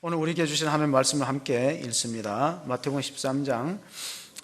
오늘 우리에게 주신 하나님의 말씀을 함께 읽습니다. 마태복음 13장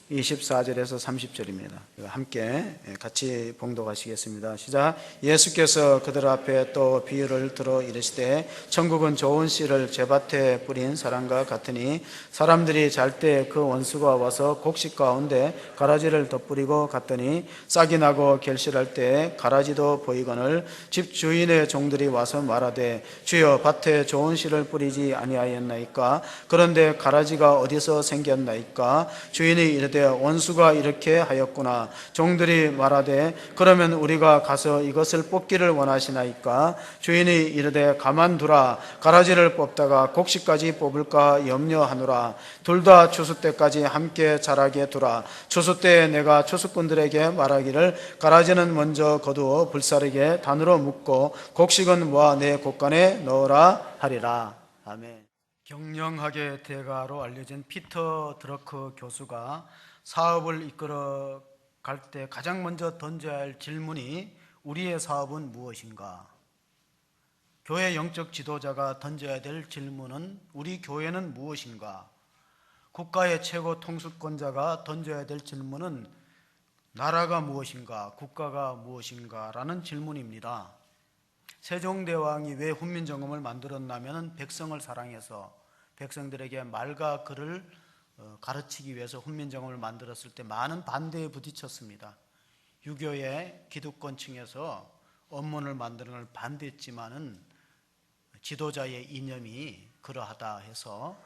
24절에서 30절입니다. 함께 같이 봉독하시겠습니다. 시작. 예수께서 그들 앞에 또 비유를 들어 이르시되 천국은 좋은 씨를 제밭에 뿌린 사람과 같으니 사람들이 잘 때 그 원수가 와서 곡식 가운데 가라지를 덧뿌리고 갔더니 싹이 나고 결실할 때 가라지도 보이거늘 집 주인의 종들이 와서 말하되 주여 밭에 좋은 씨를 뿌리지 아니하였나이까? 그런데 가라지가 어디서 생겼나이까? 주인이 이르되 원수가 이렇게 하였구나. 종들이 말하되 그러면 우리가 가서 이것을 뽑기를 원하시나이까? 주인이 이르되 가만두라. 가라지를 뽑다가 곡식까지 뽑을까 염려하노라. 둘 다 추수 때까지 함께 자라게 두라. 추수 때에 내가 추수꾼들에게 말하기를 가라지는 먼저 거두어 불사르게 단으로 묶고 곡식은 모아 내 곳간에 넣으라 하리라. 아멘. 경영학의 대가로 알려진 피터 드러크 교수가 사업을 이끌어 갈 때 가장 먼저 던져야 할 질문이 우리의 사업은 무엇인가? 교회 영적 지도자가 던져야 될 질문은 우리 교회는 무엇인가? 국가의 최고 통수권자가 던져야 될 질문은 나라가 무엇인가? 국가가 무엇인가? 라는 질문입니다. 세종대왕이 왜 훈민정음을 만들었냐면 백성을 사랑해서 백성들에게 말과 글을 가르치기 위해서 훈민정음을 만들었을 때 많은 반대에 부딪혔습니다. 유교의 기득권층에서 언문을 만드는 걸 반대했지만은 지도자의 이념이 그러하다 해서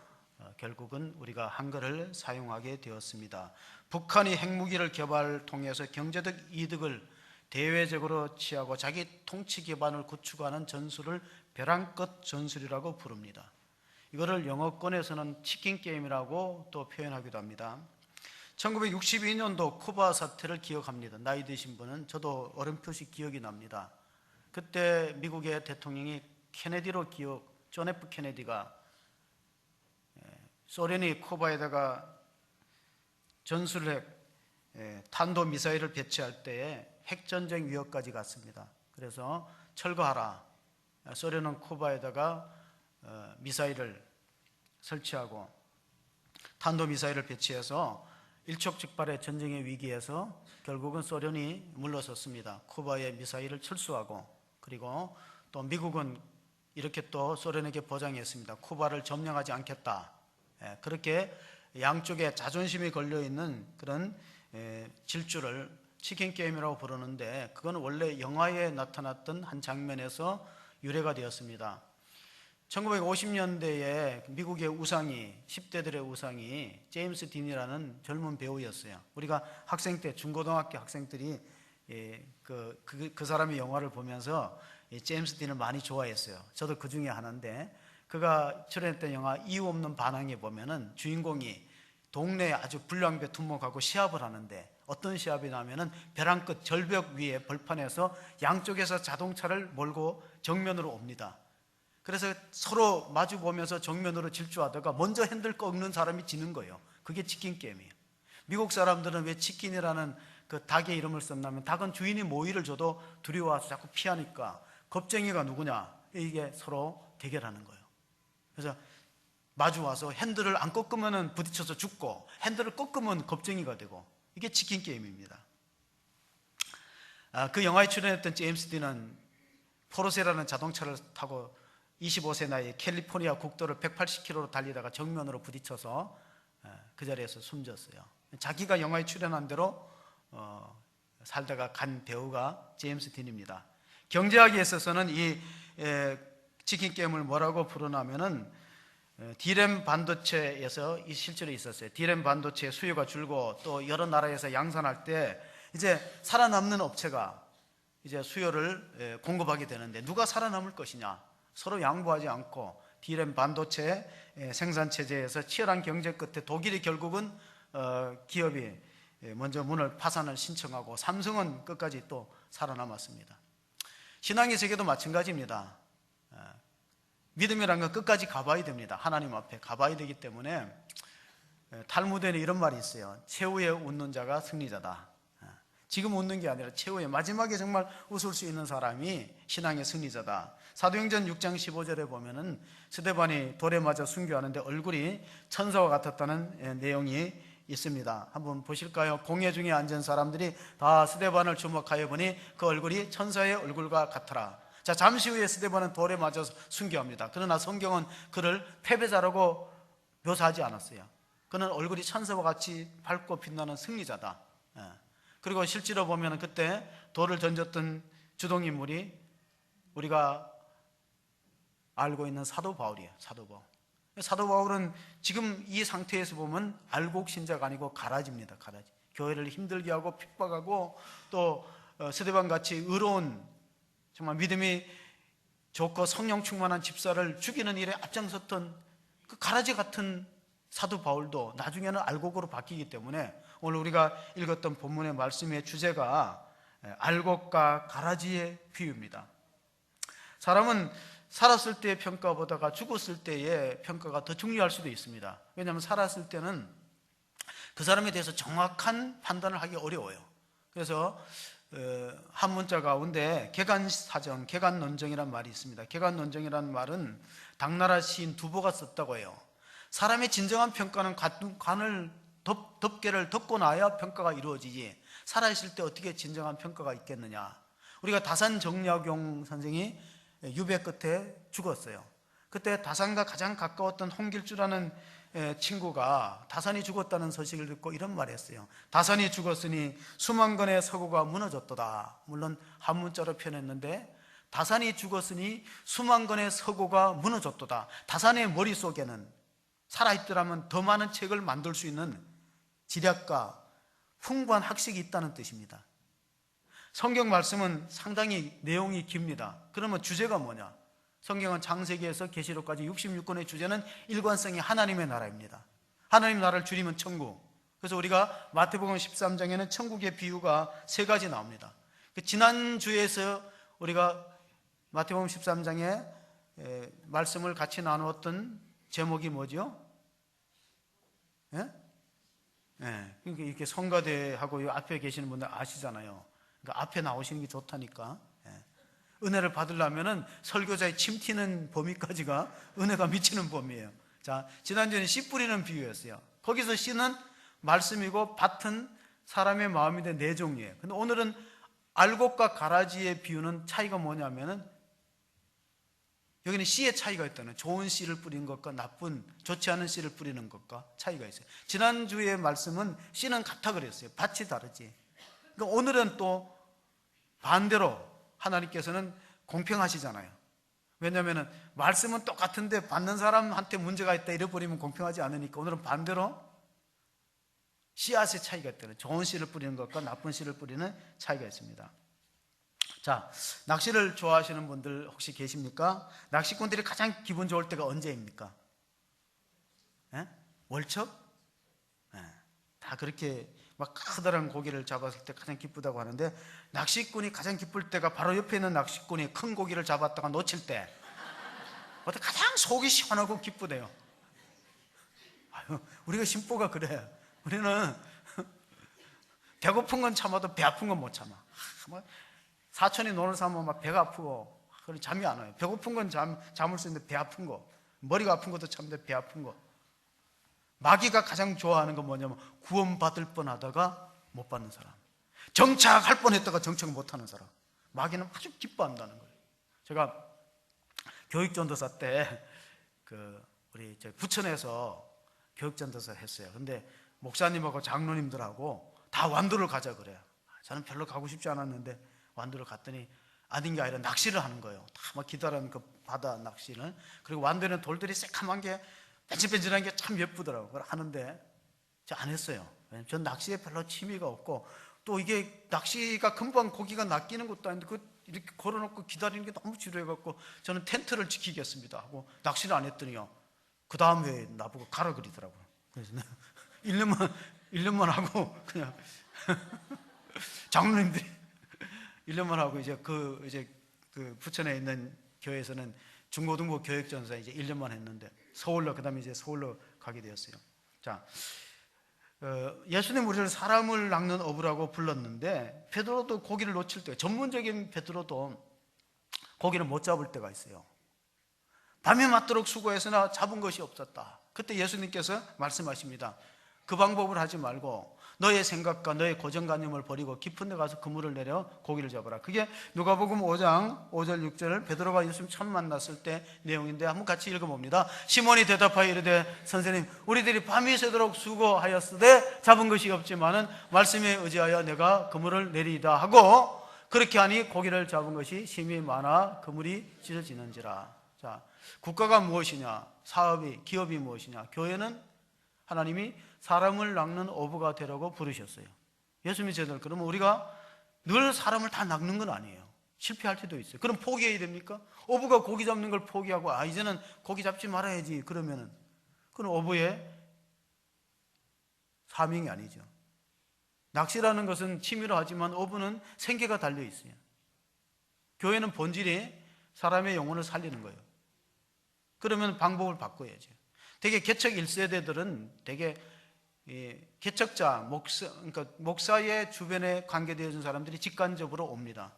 결국은 우리가 한글을 사용하게 되었습니다. 북한이 핵무기를 개발을 통해서 경제적 이득을 대외적으로 취하고 자기 통치 기반을 구축하는 전술을 벼랑끝 전술이라고 부릅니다. 이거를 영어권에서는 치킨 게임이라고 또 표현하기도 합니다. 1962년도 쿠바 사태를 기억합니다. 나이 드신 분은 저도 어렴풋이 기억이 납니다. 그때 미국의 대통령이 존 F 케네디가 소련이 쿠바에다가 전술핵 탄도미사일을 배치할 때에 핵전쟁 위협까지 갔습니다. 그래서 철거하라. 소련은 쿠바에다가 미사일을 설치하고 탄도미사일을 배치해서 일촉즉발의 전쟁의 위기에서 결국은 소련이 물러섰습니다. 쿠바의 미사일을 철수하고, 그리고 또 미국은 이렇게 또 소련에게 보장했습니다. 쿠바를 점령하지 않겠다. 그렇게 양쪽에 자존심이 걸려있는 그런 질주를 치킨 게임이라고 부르는데, 그건 원래 영화에 나타났던 한 장면에서 유래가 되었습니다. 1950년대에 미국의 우상이, 10대들의 우상이 제임스 딘이라는 젊은 배우였어요. 우리가 학생 때, 중고등학교 학생들이 그 사람의 영화를 보면서 제임스 딘을 많이 좋아했어요. 저도 그 중에 하나인데, 그가 출연했던 영화 이유 없는 반항에 보면은 주인공이 동네에 아주 불량배 두목하고 시합을 하는데, 어떤 시합이냐면은 벼랑 끝 절벽 위에 벌판에서 양쪽에서 자동차를 몰고 정면으로 옵니다. 그래서 서로 마주 보면서 정면으로 질주하다가 먼저 핸들 꺾는 사람이 지는 거예요. 그게 치킨 게임이에요. 미국 사람들은 왜 치킨이라는 그 닭의 이름을 썼냐면, 닭은 주인이 모이를 줘도 두려워서 자꾸 피하니까 겁쟁이가 누구냐, 이게 서로 대결하는 거예요. 그래서 마주 와서 핸들을 안 꺾으면 부딪혀서 죽고, 핸들을 꺾으면 겁쟁이가 되고, 이게 치킨 게임입니다. 그 영화에 출연했던 제임스 딘은 포르쉐라는 자동차를 타고 25세 나이에 캘리포니아 국도를 180km로 달리다가 정면으로 부딪혀서 그 자리에서 숨졌어요. 자기가 영화에 출연한 대로 살다가 간 배우가 제임스 딘입니다. 경제학에 있어서는 이 치킨 게임을 뭐라고 부르냐면은, D램 반도체에서 실제로 있었어요. D램 반도체 수요가 줄고 또 여러 나라에서 양산할 때 이제 살아남는 업체가 이제 수요를 공급하게 되는데, 누가 살아남을 것이냐, 서로 양보하지 않고 D램 반도체 생산 체제에서 치열한 경쟁 끝에 독일이 결국은 기업이 먼저 문을 파산을 신청하고 삼성은 끝까지 또 살아남았습니다. 신앙의 세계도 마찬가지입니다. 믿음이란 건 끝까지 가봐야 됩니다. 하나님 앞에 가봐야 되기 때문에 탈무드에는 이런 말이 있어요. 최후에 웃는 자가 승리자다. 지금 웃는 게 아니라 최후에 마지막에 정말 웃을 수 있는 사람이 신앙의 승리자다. 사도행전 6장 15절에 보면은 스데반이 돌에 맞아 순교하는데 얼굴이 천사와 같았다는 내용이 있습니다. 한번 보실까요? 공회 중에 앉은 사람들이 다 스데반을 주목하여 보니 그 얼굴이 천사의 얼굴과 같더라. 자, 잠시 후에 스데반은 돌에 맞아서 순교합니다. 그러나 성경은 그를 패배자라고 묘사하지 않았어요. 그는 얼굴이 천사와 같이 밝고 빛나는 승리자다. 그리고 실제로 보면 그때 돌을 던졌던 주동인물이 우리가 알고 있는 사도 바울이에요. 사도 바울. 사도 바울은 지금 이 상태에서 보면 알곡 신자가 아니고 가라지입니다. 가라지. 교회를 힘들게 하고 핍박하고 또 스데반 같이 의로운 정말 믿음이 좋고 성령 충만한 집사를 죽이는 일에 앞장섰던 그 가라지 같은 사도 바울도 나중에는 알곡으로 바뀌기 때문에 오늘 우리가 읽었던 본문의 말씀의 주제가 알곡과 가라지의 비유입니다. 사람은 살았을 때의 평가보다가 죽었을 때의 평가가 더 중요할 수도 있습니다. 왜냐하면 살았을 때는 그 사람에 대해서 정확한 판단을 하기 어려워요. 그래서 한 문자 가운데 개간사정, 개간논정이라는 말이 있습니다. 개간논정이라는 말은 당나라 시인 두보가 썼다고 해요. 사람의 진정한 평가는 관을 덮개를 덮고 나야 평가가 이루어지지 살아있을 때 어떻게 진정한 평가가 있겠느냐. 우리가 다산 정약용 선생이 유배 끝에 죽었어요. 그때 다산과 가장 가까웠던 홍길주라는 친구가 다산이 죽었다는 소식을 듣고 이런 말을 했어요. 다산이 죽었으니 수만 건의 서구가 무너졌도다. 물론 한문자로 표현했는데 다산이 죽었으니 수만 건의 서구가 무너졌도다. 다산의 머릿속에는 살아있더라면 더 많은 책을 만들 수 있는 지략과 풍부한 학식이 있다는 뜻입니다. 성경 말씀은 상당히 내용이 깁니다. 그러면 주제가 뭐냐? 성경은 창세기에서 계시록까지 66권의 주제는 일관성이 하나님의 나라입니다. 하나님 나라를 줄이면 천국. 그래서 우리가 마태복음 13장에는 천국의 비유가 3가지 나옵니다. 지난주에서 우리가 마태복음 13장에 말씀을 같이 나누었던 제목이 뭐죠? 예? 예. 그러니까 이렇게 성가대하고 앞에 계시는 분들 아시잖아요. 그러니까 앞에 나오시는 게 좋다니까. 예. 은혜를 받으려면은 설교자의 침 튀는 범위까지가 은혜가 미치는 범위예요. 자, 지난주에는 씨 뿌리는 비유였어요. 거기서 씨는 말씀이고 밭은 사람의 마음인데 네 종류예요. 근데 오늘은 알곡과 가라지의 비유는 차이가 뭐냐면은 여기는 씨의 차이가 있다는, 좋은 씨를 뿌리는 것과 나쁜 좋지 않은 씨를 뿌리는 것과 차이가 있어요. 지난주의 말씀은 씨는 같아 그랬어요. 밭이 다르지. 그러니까 오늘은 또 반대로 하나님께서는 공평하시잖아요. 왜냐하면 말씀은 똑같은데 받는 사람한테 문제가 있다 이래버리면 공평하지 않으니까 오늘은 반대로 씨앗의 차이가 있다는, 좋은 씨를 뿌리는 것과 나쁜 씨를 뿌리는 차이가 있습니다. 자, 낚시를 좋아하시는 분들 혹시 계십니까? 낚시꾼들이 가장 기분 좋을 때가 언제입니까? 예? 월척? 예. 다 그렇게 막 커다란 고기를 잡았을 때 가장 기쁘다고 하는데, 낚시꾼이 가장 기쁠 때가 바로 옆에 있는 낚시꾼이 큰 고기를 잡았다가 놓칠 때 어때 가장 속이 시원하고 기쁘대요. 아유, 우리가 심보가 그래. 우리는 배고픈 건 참아도 배 아픈 건 못 참아. 사촌이 노는 사람은 막 배가 아프고 잠이 안 와요. 배고픈 건 잠을 수 있는데 배 아픈 거, 머리가 아픈 것도 참는데 배 아픈 거. 마귀가 가장 좋아하는 건 뭐냐면 구원받을 뻔하다가 못 받는 사람, 정착할 뻔했다가 정착 못하는 사람. 마귀는 아주 기뻐한다는 거예요. 제가 교육전도사 때 우리 부천에서 교육전도사 했어요. 근데 목사님하고 장로님들하고 다 완도를 가자 그래요. 저는 별로 가고 싶지 않았는데 완도를 갔더니 아닌 게 아니라 낚시를 하는 거예요. 다 막 기다란 그 바다 낚시를. 그리고 완도에는 돌들이 새카만 게 뺀질뺀질한 게 참 예쁘더라고요. 그걸 하는데 저 안 했어요. 왜냐면 전 낚시에 별로 취미가 없고, 또 이게 낚시가 금방 고기가 낚이는 것도 아닌데 이렇게 걸어놓고 기다리는 게 너무 지루해갖고 저는 텐트를 지키겠습니다 하고 낚시를 안 했더니요, 그 다음 회에 나보고 가라 그러더라고요. 그래서 1년만 하고 그냥 장로님들이 1년만 하고 이제 그 부천에 있는 교회에서는 중고등부 교육전사 이제 1년만 했는데 서울로, 그 다음에 이제 서울로 가게 되었어요. 자, 예수님 우리를 사람을 낚는 어부라고 불렀는데, 베드로도 고기를 놓칠 때, 전문적인 베드로도 고기를 못 잡을 때가 있어요. 밤이 맞도록 수고했으나 잡은 것이 없었다. 그때 예수님께서 말씀하십니다. 그 방법을 하지 말고 너의 생각과 너의 고정관념을 버리고 깊은 데 가서 그물을 내려 고기를 잡아라. 그게 누가복음 5장 5절 6절 베드로가 예수님 처음 만났을 때 내용인데, 한번 같이 읽어봅니다. 시몬이 대답하여 이르되 선생님, 우리들이 밤이 새도록 수고하였으되 잡은 것이 없지만은 말씀에 의지하여 내가 그물을 내리이다 하고, 그렇게 하니 고기를 잡은 것이 심히 많아 그물이 찢어지는지라. 자, 국가가 무엇이냐, 사업이, 기업이 무엇이냐, 교회는 하나님이 사람을 낚는 어부가 되라고 부르셨어요. 예수님이 제자들, 그러면 우리가 늘 사람을 다 낚는 건 아니에요. 실패할 때도 있어요. 그럼 포기해야 됩니까? 어부가 고기 잡는 걸 포기하고 이제는 고기 잡지 말아야지 그러면은, 그건 어부의 사명이 아니죠. 낚시라는 것은 취미로 하지만 어부는 생계가 달려 있어요. 교회는 본질이 사람의 영혼을 살리는 거예요. 그러면 방법을 바꿔야죠. 되게 개척 1세대들은 되게 개척자, 그러니까 목사의 주변에 관계되어진 사람들이 직관적으로 옵니다.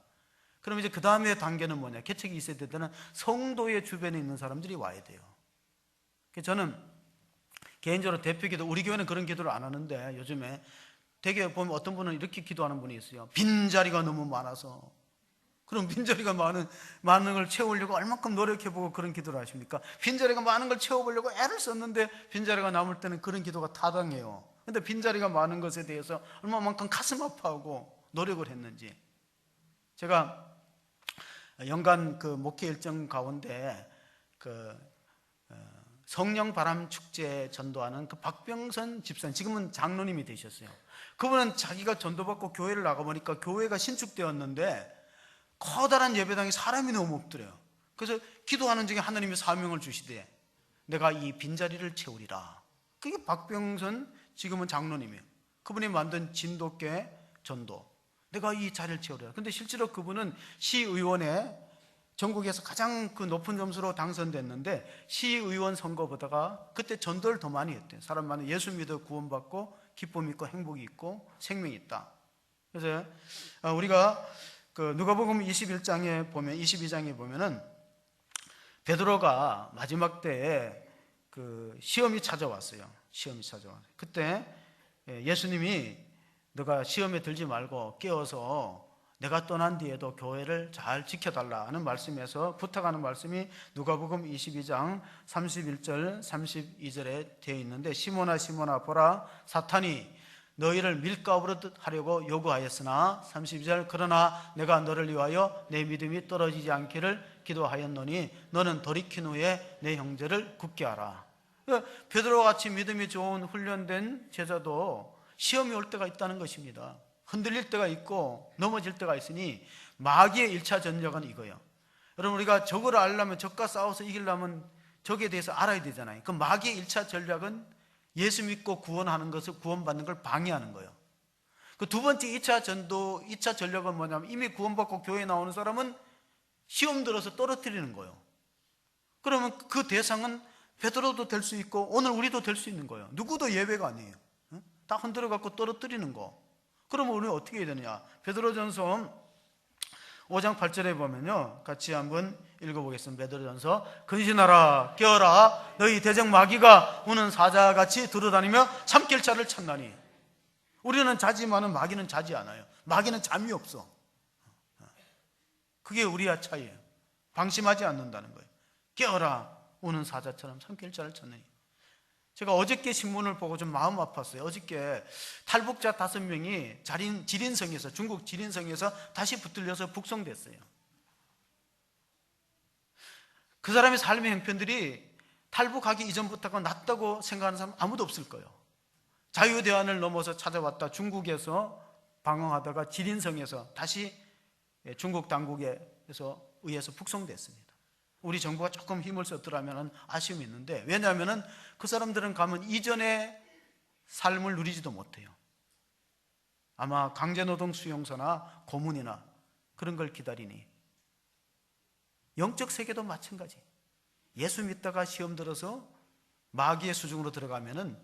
그럼 이제 그 다음에 단계는 뭐냐? 개척 2세대들은 성도의 주변에 있는 사람들이 와야 돼요. 저는 개인적으로 대표기도, 우리 교회는 그런 기도를 안 하는데 요즘에 되게 보면 어떤 분은 이렇게 기도하는 분이 있어요. 빈자리가 너무 많아서. 그럼 빈자리가 많은 걸 채우려고 얼마큼 노력해보고 그런 기도를 하십니까? 빈자리가 많은 걸 채워보려고 애를 썼는데 빈자리가 남을 때는 그런 기도가 타당해요. 근데 빈자리가 많은 것에 대해서 얼마만큼 가슴 아파하고 노력을 했는지. 제가 연간 그 목회 일정 가운데 성령 바람 축제 전도하는 그 박병선 집사님, 지금은 장로님이 되셨어요. 그분은 자기가 전도받고 교회를 나가보니까 교회가 신축되었는데 커다란 예배당에 사람이 너무 없더래요. 그래서 기도하는 중에 하나님이 사명을 주시되 내가 이 빈자리를 채우리라. 그게 박병선, 지금은 장로님이에요. 그분이 만든 진돗개 전도, 내가 이 자리를 채우리라. 근데 실제로 그분은 시의원에 전국에서 가장 그 높은 점수로 당선됐는데, 시의원 선거 보다가 그때 전도를 더 많이 했대요. 사람 많은 예수 믿어 구원받고 기쁨 있고 행복이 있고 생명이 있다. 그래서 우리가 그 누가복음 21장에 보면, 22장에 보면은 베드로가 마지막 때에 그 시험이 찾아왔어요. 시험이 찾아왔어요. 그때 예수님이 너가 시험에 들지 말고 깨어서 내가 떠난 뒤에도 교회를 잘 지켜달라는 말씀에서 부탁하는 말씀이 누가복음 22장 31절 32절에 되어 있는데, 시몬아 시몬아 보라, 사탄이 너희를 밀가부르듯 하려고 요구하였으나, 32절, 그러나 내가 너를 위하여 내 믿음이 떨어지지 않기를 기도하였노니 너는 돌이킨 후에 내 형제를 굳게 하라. 베드로와 같이 믿음이 좋은 훈련된 제자도 시험이 올 때가 있다는 것입니다. 흔들릴 때가 있고 넘어질 때가 있으니 마귀의 1차 전략은 이거예요. 여러분, 우리가 적을 알려면, 적과 싸워서 이기려면 적에 대해서 알아야 되잖아요. 그 마귀의 1차 전략은 예수 믿고 구원하는 것을, 구원받는 걸 방해하는 거예요. 그 두 번째 2차 전도, 2차 전략은 뭐냐면, 이미 구원받고 교회에 나오는 사람은 시험 들어서 떨어뜨리는 거예요. 그러면 그 대상은 베드로도 될 수 있고 오늘 우리도 될 수 있는 거예요. 누구도 예외가 아니에요. 다 흔들어 갖고 떨어뜨리는 거. 그러면 우리는 어떻게 해야 되느냐? 베드로전서 5장 8절에 보면요, 같이 한번 읽어보겠습니다. 베드로전서, 근신하라, 깨어라, 너희 대적 마귀가 우는 사자같이 들어다니며 참길 자를 찾나니. 우리는 자지만은 마귀는 자지 않아요. 마귀는 잠이 없어. 그게 우리와 차이예요. 방심하지 않는다는 거예요. 깨어라, 우는 사자처럼 참길 자를 찾나니. 제가 어저께 신문을 보고 좀 마음 아팠어요. 어저께 탈북자 5명이 지린성에서, 중국 지린성에서 다시 붙들려서 북송됐어요. 그 사람의 삶의 형편들이 탈북하기 이전부터가 낫다고 생각하는 사람 아무도 없을 거예요. 자유대환을 넘어서 찾아왔다 중국에서 방황하다가 지린성에서 다시 중국 당국에서 의해서 북송됐습니다. 우리 정부가 조금 힘을 썼더라면 아쉬움이 있는데, 왜냐하면 그 사람들은 가면 이전의 삶을 누리지도 못해요. 아마 강제노동 수용소나 고문이나 그런 걸 기다리니. 영적 세계도 마찬가지. 예수 믿다가 시험 들어서 마귀의 수중으로 들어가면은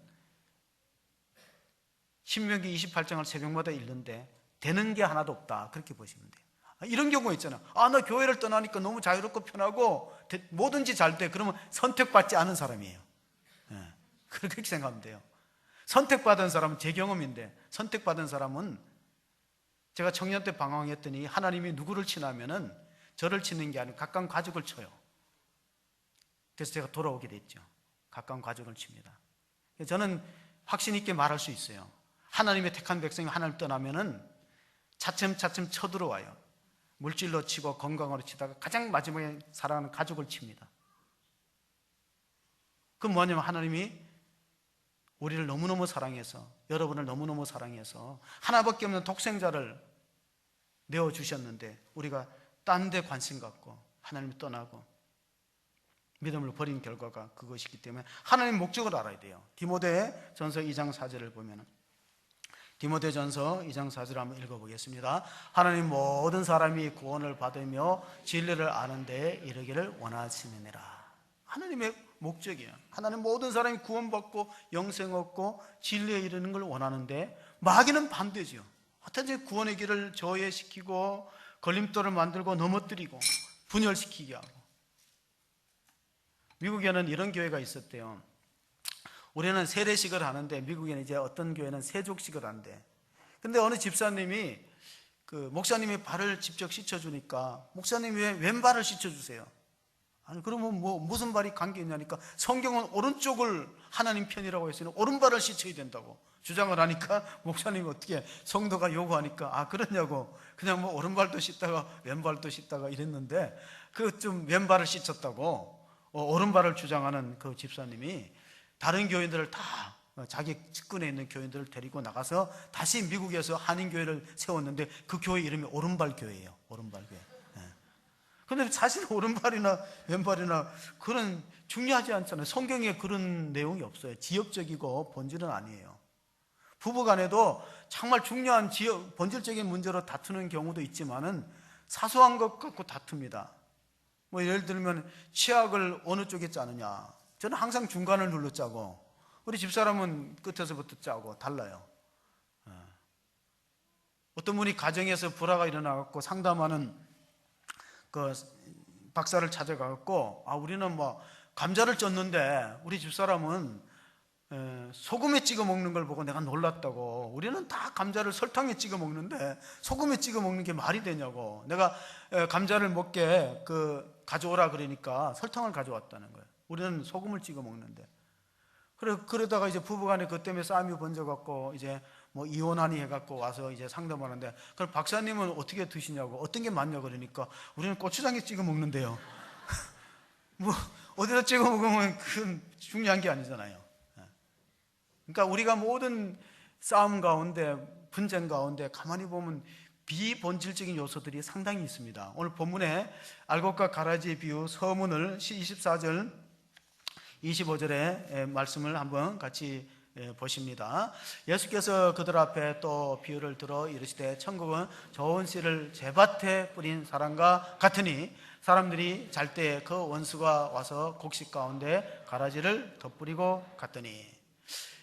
신명기 28장을 새벽마다 읽는데 되는 게 하나도 없다, 그렇게 보시면 돼요. 이런 경우가 있잖아. 나 교회를 떠나니까 너무 자유롭고 편하고 뭐든지 잘 돼. 그러면 선택받지 않은 사람이에요. 그렇게 생각하면 돼요. 선택받은 사람은, 제 경험인데, 선택받은 사람은, 제가 청년 때 방황했더니 하나님이 누구를 치냐면은 저를 치는 게 아니고 가까운 가족을 쳐요. 그래서 제가 돌아오게 됐죠. 가까운 가족을 칩니다. 저는 확신 있게 말할 수 있어요. 하나님의 택한 백성이 하나님 떠나면은 차츰차츰 쳐들어와요. 물질로 치고 건강으로 치다가 가장 마지막에 사랑하는 가족을 칩니다. 그건 뭐냐면 하나님이 우리를 너무너무 사랑해서, 여러분을 너무너무 사랑해서 하나밖에 없는 독생자를 내어주셨는데 우리가 딴 데 관심 갖고 하나님을 떠나고 믿음을 버린 결과가 그것이기 때문에 하나님의 목적을 알아야 돼요. 디모데전서 2장 4절을 보면, 디모데전서 2장 4절 한번 읽어보겠습니다. 하나님 모든 사람이 구원을 받으며 진리를 아는 데에 이르기를 원하시느니라. 하나님의 목적이에요. 하나님 모든 사람이 구원받고 영생 얻고 진리에 이르는 걸 원하는데, 마귀는 반대죠. 어떻게 구원의 길을 저해시키고 걸림돌을 만들고 넘어뜨리고 분열시키게 하고. 미국에는 이런 교회가 있었대요. 우리는 세례식을 하는데 미국에는 이제 어떤 교회는 세족식을 한대. 근데 어느 집사님이 목사님이 발을 직접 씻어주니까 목사님이 왜 왼발을 씻어주세요? 아니, 그러면 무슨 발이 관계 있냐니까 성경은 오른쪽을 하나님 편이라고 했으니 오른발을 씻어야 된다고 주장을 하니까 목사님이 어떻게, 성도가 요구하니까 그러냐고 그냥 오른발도 씻다가 왼발도 씻다가 이랬는데, 좀 왼발을 씻었다고 오른발을 주장하는 그 집사님이 다른 교인들을 다, 자기 측근에 있는 교인들을 데리고 나가서 다시 미국에서 한인교회를 세웠는데 그 교회 이름이 오른발 교회예요. 오른발 교회. 근데 사실 오른발이나 왼발이나 그런 중요하지 않잖아요. 성경에 그런 내용이 없어요. 지역적이고 본질은 아니에요. 부부간에도 정말 중요한 본질적인 문제로 다투는 경우도 있지만은 사소한 것 갖고 다툽니다. 예를 들면 치약을 어느 쪽에 짜느냐. 저는 항상 중간을 눌러 짜고, 우리 집사람은 끝에서부터 짜고 달라요. 어떤 분이 가정에서 불화가 일어나갖고 상담하는 그 박사를 찾아가갖고, 우리는 감자를 쪘는데 우리 집사람은 소금에 찍어 먹는 걸 보고 내가 놀랐다고. 우리는 다 감자를 설탕에 찍어 먹는데 소금에 찍어 먹는 게 말이 되냐고. 내가 감자를 먹게 가져오라 그러니까 설탕을 가져왔다는 거예요. 우리는 소금을 찍어 먹는데. 그러다가 이제 부부간에 그 때문에 싸움이 번져갖고 이제 이혼하니 해갖고 와서 이제 상담하는데, 그럼 박사님은 어떻게 드시냐고, 어떤 게 맞냐 그러니까 우리는 고추장에 찍어 먹는데요. 어디다 찍어 먹으면 그건 중요한 게 아니잖아요. 그러니까 우리가 모든 싸움 가운데, 분쟁 가운데 가만히 보면 비본질적인 요소들이 상당히 있습니다. 오늘 본문에 알곡과 가라지의 비유 서문을 24절 25절의 말씀을 한번 같이 보십니다. 예수께서 그들 앞에 또 비유를 들어 이르시되 천국은 좋은 씨를 제밭에 뿌린 사람과 같으니 사람들이 잘 때 그 원수가 와서 곡식 가운데 가라지를 덧뿌리고 갔더니,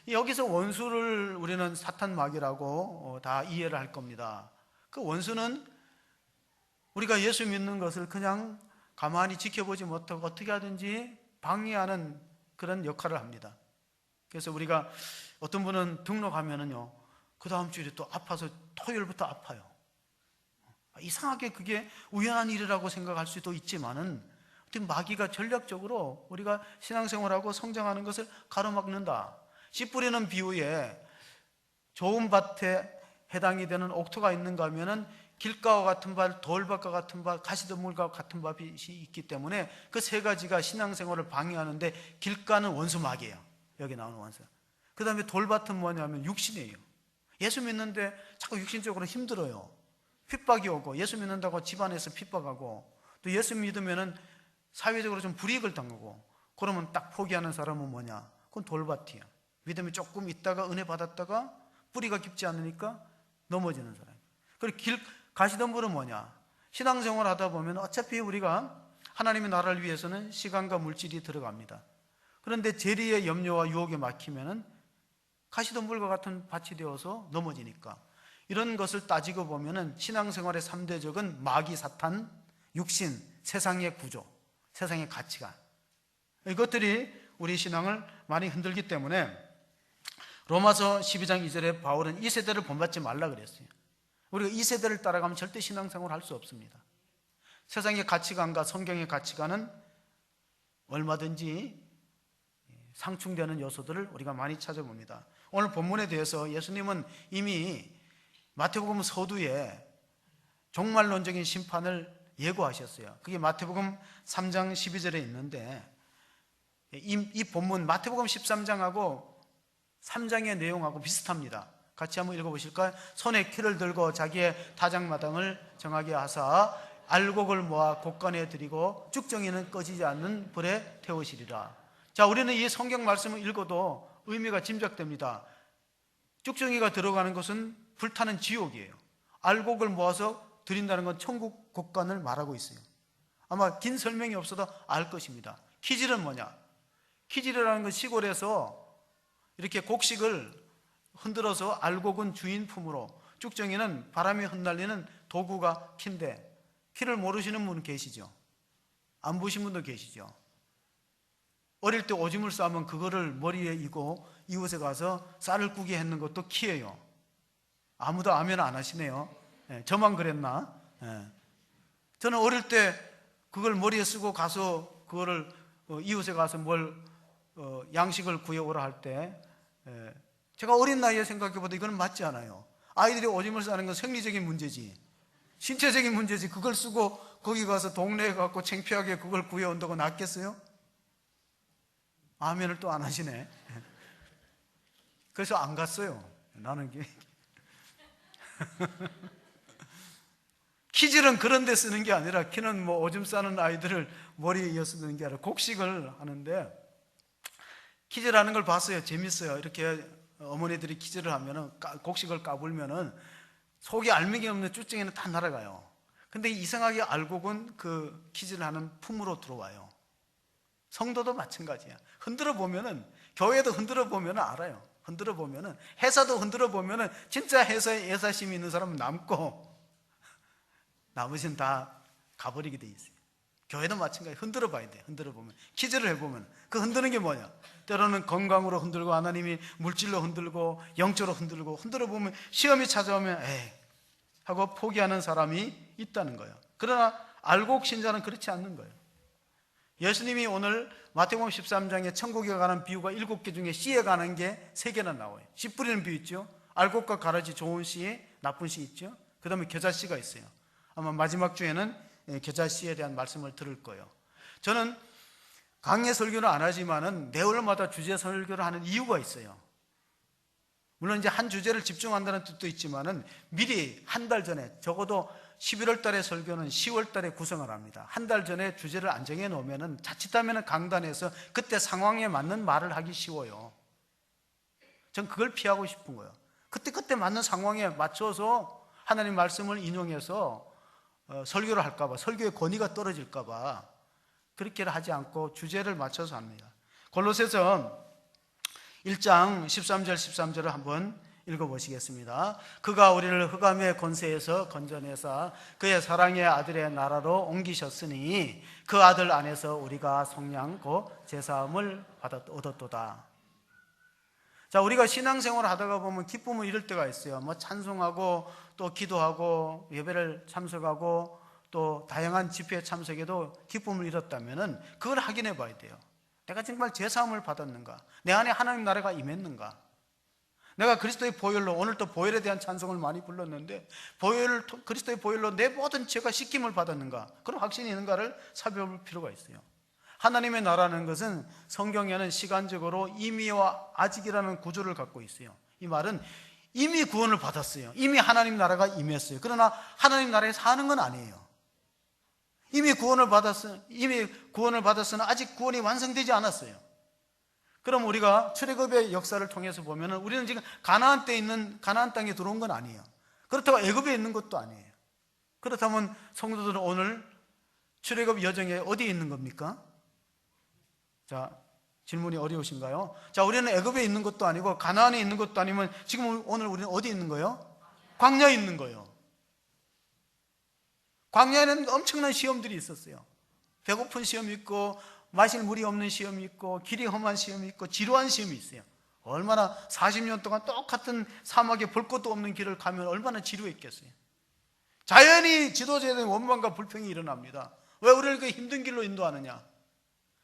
여기서 원수를 우리는 사탄 마귀라고 다 이해를 할 겁니다. 그 원수는 우리가 예수 믿는 것을 그냥 가만히 지켜보지 못하고 어떻게 하든지 방해하는 그런 역할을 합니다. 그래서 우리가 어떤 분은 등록하면은요, 그 다음 주일에 또 아파서 토요일부터 아파요. 이상하게 그게 우연한 일이라고 생각할 수도 있지만은 마귀가 전략적으로 우리가 신앙생활하고 성장하는 것을 가로막는다. 씨 뿌리는 비유에 좋은 밭에 해당이 되는 옥토가 있는가 하면은 길가와 같은 밭, 돌밭과 같은 밭, 가시덤불과 같은 밭이 있기 때문에 그 세 가지가 신앙생활을 방해하는데, 길가는 원수 마귀예요. 여기 나오는 원수. 그 다음에 돌밭은 뭐냐면 육신이에요. 예수 믿는데 자꾸 육신적으로 힘들어요. 핍박이 오고, 예수 믿는다고 집안에서 핍박하고, 또 예수 믿으면은 사회적으로 좀 불이익을 당하고, 그러면 딱 포기하는 사람은 뭐냐? 그건 돌밭이야. 믿음이 조금 있다가 은혜 받았다가 뿌리가 깊지 않으니까 넘어지는 사람. 그리고 가시덤불은 뭐냐? 신앙생활 하다 보면 어차피 우리가 하나님의 나라를 위해서는 시간과 물질이 들어갑니다. 그런데 재리의 염려와 유혹에 막히면은 가시덤불과 같은 밭이 되어서 넘어지니까, 이런 것을 따지고 보면은 신앙생활의 3대적은 마귀, 사탄, 육신, 세상의 구조, 세상의 가치관, 이것들이 우리 신앙을 많이 흔들기 때문에 로마서 12장 2절에 바울은 이 세대를 본받지 말라 그랬어요. 우리가 이 세대를 따라가면 절대 신앙생활을 할 수 없습니다. 세상의 가치관과 성경의 가치관은 얼마든지 상충되는 요소들을 우리가 많이 찾아봅니다. 오늘 본문에 대해서 예수님은 이미 마태복음 서두에 종말론적인 심판을 예고하셨어요. 그게 마태복음 3장 12절에 있는데, 이 본문 마태복음 13장하고 3장의 내용하고 비슷합니다. 같이 한번 읽어보실까요? 손에 키를 들고 자기의 타작마당을 정하게 하사 알곡을 모아 곡간에 들이고 쭉정이는 꺼지지 않는 불에 태우시리라. 자, 우리는 이 성경 말씀을 읽어도 의미가 짐작됩니다. 쭉정이가 들어가는 것은 불타는 지옥이에요. 알곡을 모아서 드린다는 건 천국 곡간을 말하고 있어요. 아마 긴 설명이 없어도 알 것입니다. 키질은 뭐냐? 키질이라는 건 시골에서 이렇게 곡식을 흔들어서 알곡은 주인 품으로, 쭉정이는 바람이 흩날리는 도구가 키인데, 키를 모르시는 분 계시죠? 안 보신 분도 계시죠? 어릴 때 오줌을 싸면 그거를 머리에 이고 이웃에 가서 쌀을 꾸게 했는 것도 키예요. 아무도 아멘 안 하시네요. 저만 그랬나? 저는 어릴 때 그걸 머리에 쓰고 가서 그거를 이웃에 가서 양식을 구해오라 할 때, 제가 어린 나이에 생각해보다 이건 맞지 않아요. 아이들이 오줌을 싸는 건 생리적인 문제지, 신체적인 문제지, 그걸 쓰고 거기 가서 동네에 가서 창피하게 그걸 구해온다고 낫겠어요? 아멘을 또 안 하시네. 그래서 안 갔어요. 나는 키질은 그런 데 쓰는 게 아니라, 키는 오줌 싸는 아이들을 머리에 이어 쓰는 게 아니라 곡식을 하는데, 키질하는 걸 봤어요. 재밌어요. 이렇게 어머니들이 키질을 하면은, 곡식을 까불면은 속에 알맹이 없는 쭈쟁이는 다 날아가요. 근데 이상하게 알곡은 그 키질하는 품으로 들어와요. 성도도 마찬가지야. 흔들어 보면은, 교회도 흔들어 보면은 알아요. 흔들어 보면은, 회사도 흔들어 보면은 진짜 회사에 애사심이 있는 사람은 남고 나머지는 다 가버리게 돼 있어요. 교회도 마찬가지. 흔들어 봐야 돼. 흔들어 보면, 키즈를 해보면 그 흔드는 게 뭐냐? 때로는 건강으로 흔들고, 하나님이 물질로 흔들고, 영적으로 흔들고, 흔들어 보면 시험이 찾아오면 에이 하고 포기하는 사람이 있다는 거예요. 그러나 알곡 신자는 그렇지 않는 거예요. 예수님이 오늘 마태복음 13장에 천국에 가는 비유가 7개 중에 씨에 가는 게 3개나 나와요. 씨 뿌리는 비유 있죠? 알곡과 가라지, 좋은 씨, 나쁜 씨 있죠? 그 다음에 겨자씨가 있어요. 아마 마지막 주에는 겨자씨에 대한 말씀을 들을 거예요. 저는 강해 설교는 안 하지만은 매월마다 주제 설교를 하는 이유가 있어요. 물론 이제 한 주제를 집중한다는 뜻도 있지만은 미리 한 달 전에, 적어도 11월 달에 설교는 10월 달에 구성을 합니다. 한 달 전에 주제를 안 정해 놓으면은 자칫하면은 강단에서 그때 상황에 맞는 말을 하기 쉬워요. 전 그걸 피하고 싶은 거예요. 그때 맞는 상황에 맞춰서 하나님 말씀을 인용해서 설교를 할까봐, 설교의 권위가 떨어질까봐 그렇게 하지 않고 주제를 맞춰서 합니다. 골로새서 1장 13절 13절을 한번 읽어보시겠습니다. 그가 우리를 흑암의 권세에서 건져내사 그의 사랑의 아들의 나라로 옮기셨으니 그 아들 안에서 우리가 성령 곧 제사함을 얻었도다. 자, 우리가 신앙생활을 하다가 보면 기쁨을 잃을 때가 있어요. 찬송하고 또 기도하고 예배를 참석하고 또 다양한 집회에 참석해도 기쁨을 잃었다면은 그걸 확인해 봐야 돼요. 내가 정말 제사함을 받았는가? 내 안에 하나님 나라가 임했는가? 내가 그리스도의 보혈로, 오늘 또 보혈에 대한 찬송을 많이 불렀는데 그리스도의 보혈로 내 모든 죄가 씻김을 받았는가? 그런 확신이 있는가를 살펴볼 필요가 있어요. 하나님의 나라는 것은 성경에는 시간적으로 이미와 아직이라는 구조를 갖고 있어요. 이 말은 이미 구원을 받았어요. 이미 하나님 나라가 임했어요. 그러나 하나님 나라에 사는 건 아니에요. 이미 구원을 받았으나 아직 구원이 완성되지 않았어요. 그럼 우리가 출애굽의 역사를 통해서 보면은 우리는 지금 가나안 땅에 들어온 건 아니에요. 그렇다고 애굽에 있는 것도 아니에요. 그렇다면 성도들은 오늘 출애굽 여정에 어디에 있는 겁니까? 자, 질문이 어려우신가요? 자, 우리는 애굽에 있는 것도 아니고 가나안에 있는 것도 아니면 지금 오늘 우리는 어디에 있는 거예요? 광야에 있는 거예요. 광야에는 엄청난 시험들이 있었어요. 배고픈 시험이 있고 마실 물이 없는 시험이 있고 길이 험한 시험이 있고 지루한 시험이 있어요. 얼마나 40년 동안 똑같은 사막에 볼 것도 없는 길을 가면 얼마나 지루했겠어요. 자연히 지도자에 대한 원망과 불평이 일어납니다. 왜 우리를 그 힘든 길로 인도하느냐?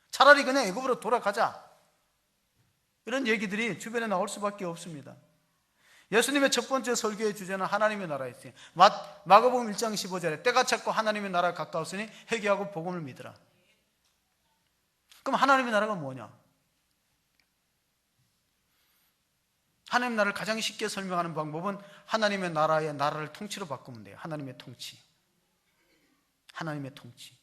차라리 그냥 애굽으로 돌아가자. 이런 얘기들이 주변에 나올 수밖에 없습니다. 예수님의 첫 번째 설교의 주제는 하나님의 나라였어요. 마가복음 1장 15절에 때가 찼고 하나님의 나라가 가까웠으니 회개하고 복음을 믿으라. 그럼 하나님의 나라가 뭐냐? 하나님의 나라를 가장 쉽게 설명하는 방법은 하나님의 나라를 통치로 바꾸면 돼요. 하나님의 통치. 하나님의 통치.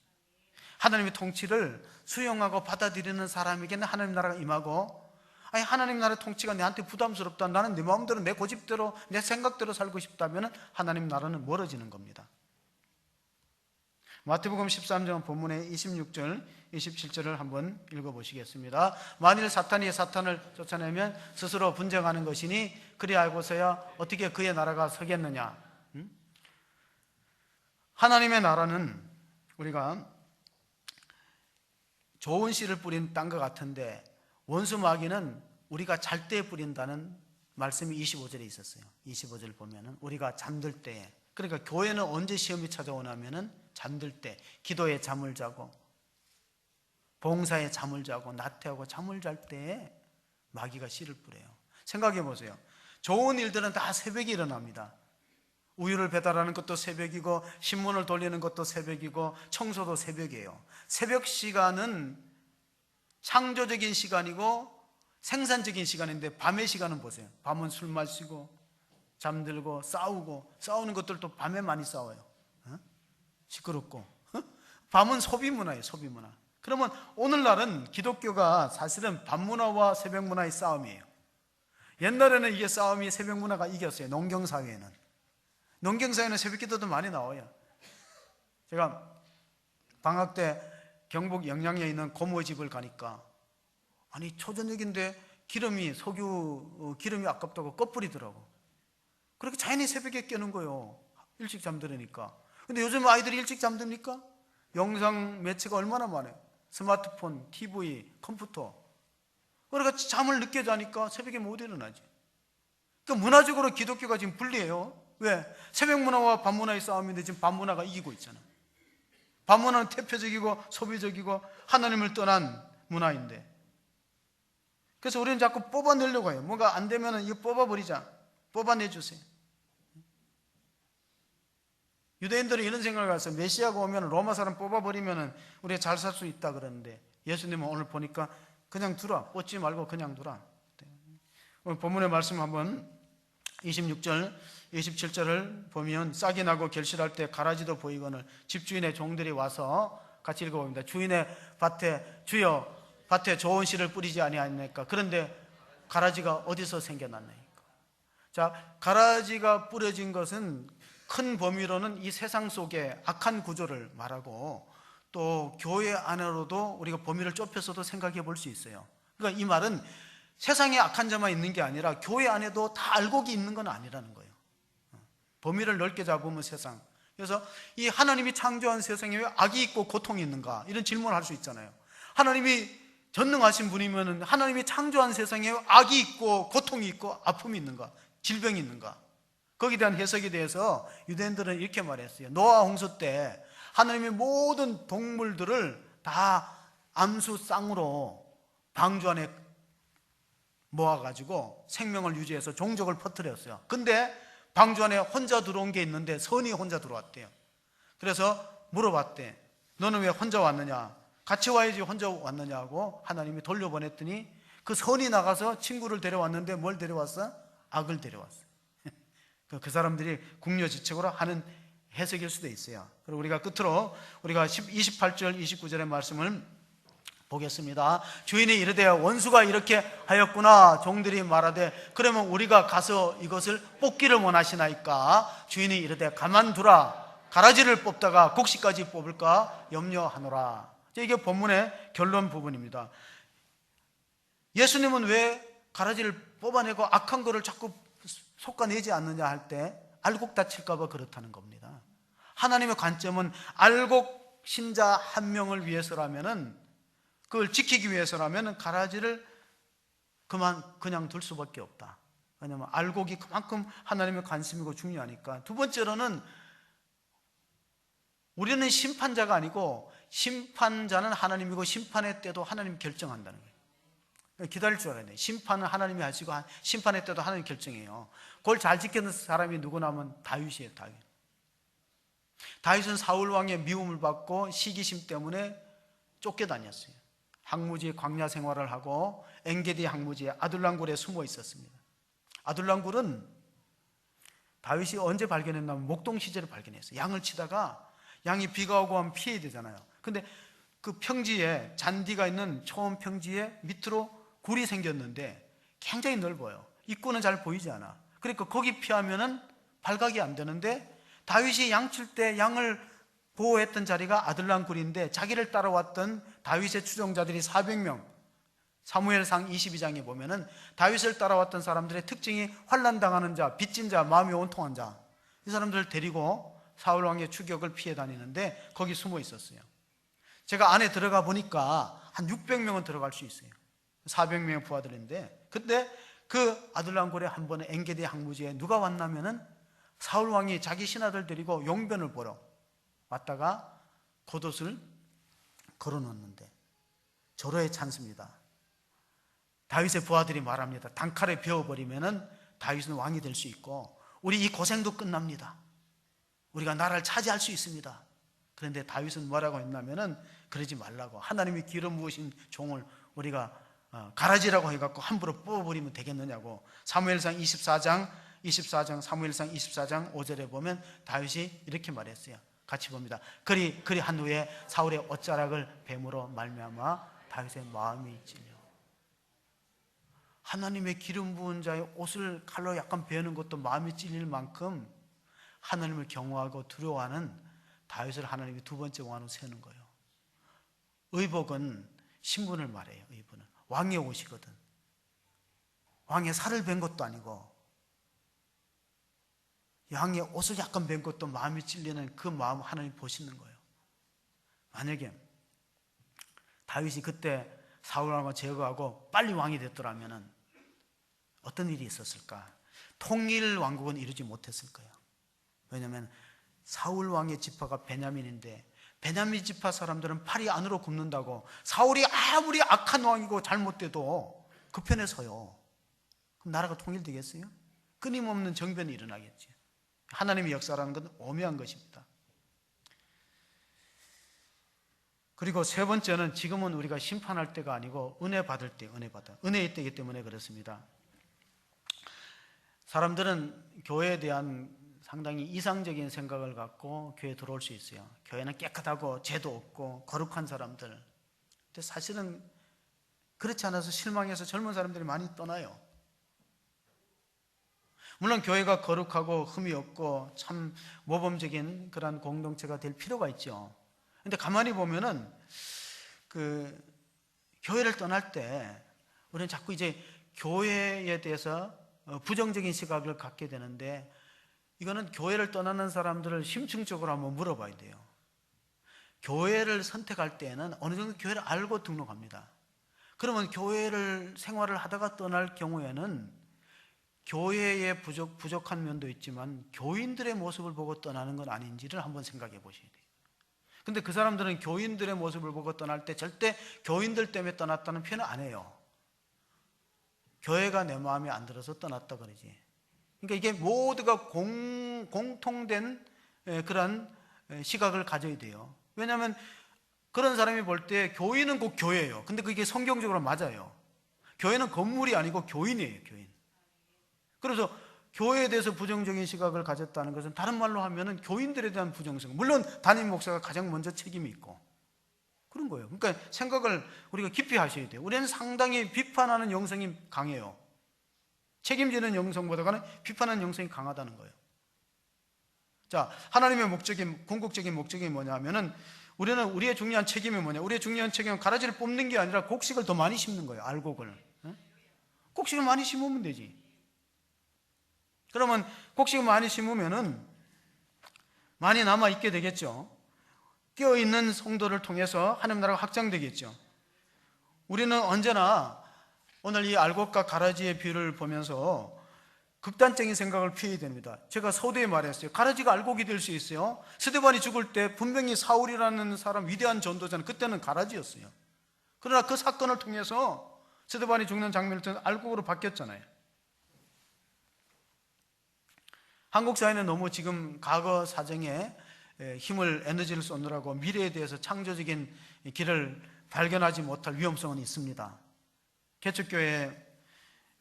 하나님의 통치를 수용하고 받아들이는 사람에게는 하나님 나라가 임하고, 아니 하나님 나라 통치가 내한테 부담스럽다, 나는 내 마음대로 내 고집대로 내 생각대로 살고 싶다면 하나님 나라는 멀어지는 겁니다. 마태복음 13장 본문의 26절 27절을 한번 읽어보시겠습니다. 만일 사탄이 사탄을 쫓아내면 스스로 분쟁하는 것이니 그리 알고서야 어떻게 그의 나라가 서겠느냐. 하나님의 나라는 우리가 좋은 씨를 뿌린 땅과 같은데 원수 마귀는 우리가 잘 때 뿌린다는 말씀이 25절에 있었어요. 25절 보면은 우리가 잠들 때에, 그러니까 교회는 언제 시험이 찾아오냐면은 잠들 때, 기도에 잠을 자고 봉사에 잠을 자고 나태하고 잠을 잘 때에 마귀가 씨를 뿌려요. 생각해 보세요. 좋은 일들은 다 새벽에 일어납니다. 우유를 배달하는 것도 새벽이고 신문을 돌리는 것도 새벽이고 청소도 새벽이에요. 새벽 시간은 창조적인 시간이고 생산적인 시간인데 밤의 시간은 보세요. 밤은 술 마시고 잠들고 싸우고, 싸우는 것들도 밤에 많이 싸워요. 시끄럽고. 밤은 소비 문화예요. 소비 문화. 그러면 오늘날은 기독교가 사실은 밤 문화와 새벽 문화의 싸움이에요. 옛날에는 이게 싸움이 새벽 문화가 이겼어요. 농경사회에는. 농경사회는 새벽 기도도 많이 나와요. 제가 방학 때 경북 영양에 있는 고모의 집을 가니까, 아니 초저녁인데 석유 기름이 아깝다고 꺼뿌리더라고. 그렇게 자연히 새벽에 깨는 거예요. 일찍 잠들으니까. 근데 요즘 아이들이 일찍 잠듭니까? 영상 매체가 얼마나 많아요. 스마트폰, TV, 컴퓨터. 그러니까 잠을 늦게 자니까 새벽에 못 일어나지. 그러니까 문화적으로 기독교가 지금 불리해요. 왜? 새벽 문화와 밤 문화의 싸움인데 지금 밤 문화가 이기고 있잖아. 밤 문화는 태폐적이고 소비적이고 하나님을 떠난 문화인데, 그래서 우리는 자꾸 뽑아내려고 해요. 뭔가 안 되면 이거 뽑아버리자, 뽑아내주세요. 유대인들은 이런 생각을 해서 메시아가 오면 로마 사람 뽑아버리면 우리가 잘 살 수 있다 그러는데, 예수님은 오늘 보니까 그냥 두라, 뽑지 말고 그냥 두라. 오늘 본문의 말씀 한번 26절 27절을 보면, 싹이 나고 결실할 때 가라지도 보이거늘 집주인의 종들이 와서, 같이 읽어봅니다. 주인의 밭에, 주여 밭에 좋은 씨를 뿌리지 아니하니까 그런데 가라지가 어디서 생겨났나이까. 자, 가라지가 뿌려진 것은 큰 범위로는 이 세상 속의 악한 구조를 말하고, 또 교회 안으로도 우리가 범위를 좁혀서도 생각해 볼 수 있어요. 그러니까 이 말은 세상에 악한 자만 있는 게 아니라 교회 안에도 다 알곡이 있는 건 아니라는 거예요. 범위를 넓게 잡으면 세상. 그래서 이 하나님이 창조한 세상에 왜 악이 있고 고통이 있는가, 이런 질문을 할 수 있잖아요. 하나님이 전능하신 분이면 하나님이 창조한 세상에 악이 있고 고통이 있고 아픔이 있는가, 질병이 있는가, 거기에 대한 해석에 대해서 유대인들은 이렇게 말했어요. 노아 홍수 때 하나님이 모든 동물들을 다 암수 쌍으로 방주 안에 모아가지고 생명을 유지해서 종족을 퍼뜨렸어요. 근데 방주 안에 혼자 들어온 게 있는데 선이 혼자 들어왔대요. 그래서 물어봤대. 너는 왜 혼자 왔느냐? 같이 와야지 혼자 왔느냐고 하나님이 돌려보냈더니 그 선이 나가서 친구를 데려왔는데 뭘 데려왔어? 악을 데려왔어. 그 사람들이 궁여지책으로 하는 해석일 수도 있어요. 그리고 우리가 끝으로 우리가 28절 29절의 말씀을 보겠습니다. 주인이 이르되 원수가 이렇게 하였구나. 종들이 말하되 그러면 우리가 가서 이것을 뽑기를 원하시나이까. 주인이 이르되 가만두라. 가라지를 뽑다가 곡식까지 뽑을까 염려하노라. 이게 본문의 결론 부분입니다. 예수님은 왜 가라지를 뽑아내고 악한 거를 자꾸 솎아내지 않느냐 할 때 알곡 다칠까 봐 그렇다는 겁니다. 하나님의 관점은 알곡 신자 한 명을 위해서라면은, 그걸 지키기 위해서라면은 가라지를 그냥 둘 수밖에 없다. 왜냐하면 알곡이 그만큼 하나님의 관심이고 중요하니까. 두 번째로는 우리는 심판자가 아니고 심판자는 하나님이고 심판의 때도 하나님이 결정한다는 거예요. 기다릴 줄 알아야 돼요. 심판은 하나님이 하시고 심판의 때도 하나님이 결정해요. 그걸 잘 지키는 사람이 누구냐면 다윗이에요. 다윗은 사울 왕의 미움을 받고 시기심 때문에 쫓겨다녔어요. 항무지 광야 생활을 하고 엔게디 항무지의 아둘람 굴에 숨어 있었습니다. 아둘람 굴은 다윗이 언제 발견했냐면 목동 시절에 발견했어요. 양을 치다가 양이 비가 오고 하면 피해야 되잖아요. 근데 그 평지에, 잔디가 있는 초원 평지에 밑으로 굴이 생겼는데 굉장히 넓어요. 입구는 잘 보이지 않아. 그러니까 거기 피하면은 발각이 안 되는데, 다윗이 양 칠 때 양을 보호했던 자리가 아둘람 굴인데 자기를 따라왔던 다윗의 추종자들이 400명, 사무엘상 22장에 보면은 다윗을 따라왔던 사람들의 특징이 환난당하는 자, 빚진 자, 마음이 온통한 자, 이 사람들을 데리고 사울 왕의 추격을 피해 다니는데 거기 숨어 있었어요. 제가 안에 들어가 보니까 한 600명은 들어갈 수 있어요. 400명의 부하들인데, 근데 그 아둘람 굴에 한 번에 엔게디 항무지에 누가 왔냐면은 사울 왕이 자기 신하들 데리고 용변을 보러 왔다가 겉옷을 걸어놓는데 절호의 찬스입니다. 다윗의 부하들이 말합니다. 단칼에 베어버리면은 다윗은 왕이 될 수 있고 우리 이 고생도 끝납니다. 우리가 나라를 차지할 수 있습니다. 그런데 다윗은 뭐라고 했냐면은 그러지 말라고, 하나님이 기름 부으신 종을 우리가 가라지라고 해갖고 함부로 뽑아버리면 되겠느냐고. 사무엘상 24장 사무엘상 24장 5절에 보면 다윗이 이렇게 말했어요. 같이 봅니다. 그리 한 후에 사울의 옷자락을 뱀으로 말미암아 다윗의 마음이 찔려. 하나님의 기름 부은 자의 옷을 칼로 약간 베는 것도 마음이 찔릴 만큼 하나님을 경외하고 두려워하는 다윗을 하나님이 두 번째 왕으로 세우는 거예요. 의복은 신분을 말해요. 의복은 왕의 옷이거든. 왕의 살을 벤 것도 아니고 양의 옷을 약간 벤 것도 마음이 찔리는 그 마음 하나님 보시는 거예요. 만약에 다윗이 그때 사울 왕을 제거하고 빨리 왕이 됐더라면 어떤 일이 있었을까? 통일 왕국은 이루지 못했을 거예요. 왜냐하면 사울 왕의 지파가 베냐민인데 베냐민 지파 사람들은 팔이 안으로 굽는다고 사울이 아무리 악한 왕이고 잘못돼도 그 편에 서요. 그럼 나라가 통일되겠어요? 끊임없는 정변이 일어나겠지. 하나님의 역사라는 건 오묘한 것입니다. 그리고 세 번째는 지금은 우리가 심판할 때가 아니고 은혜 받을 때, 은혜의 때이기 때문에 그렇습니다. 사람들은 교회에 대한 상당히 이상적인 생각을 갖고 교회에 들어올 수 있어요. 교회는 깨끗하고 죄도 없고 거룩한 사람들. 근데 사실은 그렇지 않아서 실망해서 젊은 사람들이 많이 떠나요. 물론 교회가 거룩하고 흠이 없고 참 모범적인 그런 공동체가 될 필요가 있죠. 근데 가만히 보면은 교회를 떠날 때 우리는 자꾸 이제 교회에 대해서 부정적인 시각을 갖게 되는데, 이거는 교회를 떠나는 사람들을 심층적으로 한번 물어봐야 돼요. 교회를 선택할 때에는 어느 정도 교회를 알고 등록합니다. 그러면 교회를 생활을 하다가 떠날 경우에는 교회의 부족한 면도 있지만 교인들의 모습을 보고 떠나는 건 아닌지를 한번 생각해 보셔야 돼요. 근데 그 사람들은 교인들의 모습을 보고 떠날 때 절대 교인들 때문에 떠났다는 표현을 안 해요. 교회가 내 마음에 안 들어서 떠났다 그러지. 그러니까 이게 모두가 공통된 그런 시각을 가져야 돼요. 왜냐하면 그런 사람이 볼 때 교인은 꼭 교회예요. 근데 그게 성경적으로 맞아요. 교회는 건물이 아니고 교인이에요. 교인. 그래서 교회에 대해서 부정적인 시각을 가졌다는 것은 다른 말로 하면은 교인들에 대한 부정성. 물론 담임 목사가 가장 먼저 책임이 있고 그런 거예요. 그러니까 생각을 우리가 깊이 하셔야 돼요. 우리는 상당히 비판하는 영성이 강해요. 책임지는 영성보다는 비판하는 영성이 강하다는 거예요. 자, 하나님의 궁극적인 목적이 뭐냐면은 우리의 중요한 책임이 뭐냐? 우리의 중요한 책임은 가라지를 뽑는 게 아니라 곡식을 더 많이 심는 거예요. 알곡을. 곡식을 많이 심으면 되지. 그러면 곡식을 많이 심으면은 많이 남아 있게 되겠죠. 끼어 있는 성도를 통해서 하나님 나라가 확장되겠죠. 우리는 언제나 오늘 이 알곡과 가라지의 비유를 보면서 극단적인 생각을 피해야 됩니다. 제가 서두에 말했어요. 가라지가 알곡이 될 수 있어요. 스데반이 죽을 때 분명히 사울이라는 사람, 위대한 전도자는 그때는 가라지였어요. 그러나 그 사건을 통해서 스데반이 죽는 장면을 통해서 알곡으로 바뀌었잖아요. 한국 사회는 너무 지금 과거 사정에 힘을, 에너지를 쏟느라고 미래에 대해서 창조적인 길을 발견하지 못할 위험성은 있습니다. 개척교회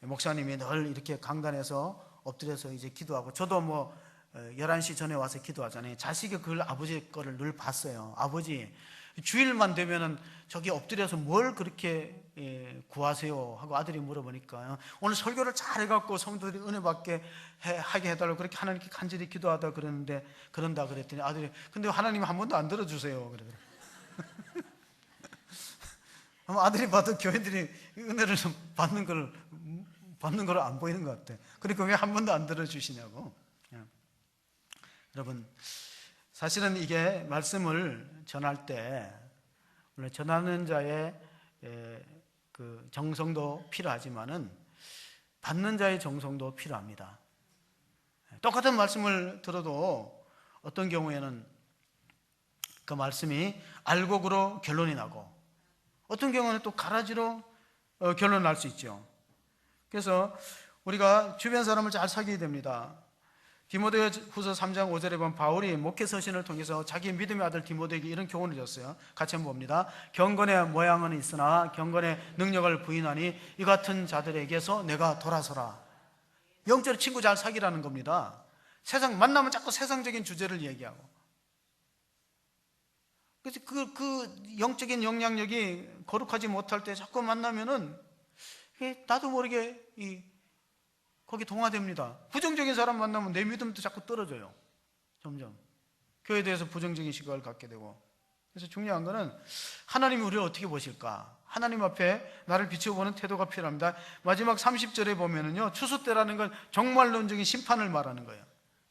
목사님이 늘 이렇게 강단에서 엎드려서 이제 기도하고, 저도 11시 전에 와서 기도하잖아요. 자식이 그걸 아버지 거를 늘 봤어요. 아버지, 주일만 되면은 저기 엎드려서 뭘 그렇게 구하세요? 하고 아들이 물어보니까 오늘 설교를 잘 해갖고 성도들이 은혜 받게 하게 해달라고 그렇게 하나님께 간절히 기도하다 그런다 그랬더니 아들이, 근데 하나님 한 번도 안 들어주세요. 그러더라고요. 아마 아들이 봐도 교회들이 은혜를 받는 걸 안 보이는 것 같아. 그러니까 왜 한 번도 안 들어주시냐고. 여러분, 사실은 이게 말씀을 전할 때 물론 전하는 자의 그 정성도 필요하지만은 받는 자의 정성도 필요합니다. 똑같은 말씀을 들어도 어떤 경우에는 그 말씀이 알곡으로 결론이 나고 어떤 경우는 또 가라지로 결론을 날 수 있죠. 그래서 우리가 주변 사람을 잘 사귀어야 됩니다. 디모데후서 3장 5절에 보면 바울이 목회 서신을 통해서 자기 믿음의 아들 디모데에게 이런 교훈을 줬어요. 같이 한번 봅니다. 경건의 모양은 있으나 경건의 능력을 부인하니 이 같은 자들에게서 내가 돌아서라. 영적으로 친구 잘 사귀라는 겁니다. 세상 만나면 자꾸 세상적인 주제를 얘기하고, 그래서 그 영적인 영향력이 거룩하지 못할 때 자꾸 만나면은 나도 모르게 거기 동화됩니다. 부정적인 사람 만나면 내 믿음도 자꾸 떨어져요. 점점 교회에 대해서 부정적인 시각을 갖게 되고. 그래서 중요한 거는 하나님이 우리를 어떻게 보실까? 하나님 앞에 나를 비춰보는 태도가 필요합니다. 마지막 30절에 보면은요, 추수 때라는 건 종말론적인 심판을 말하는 거예요.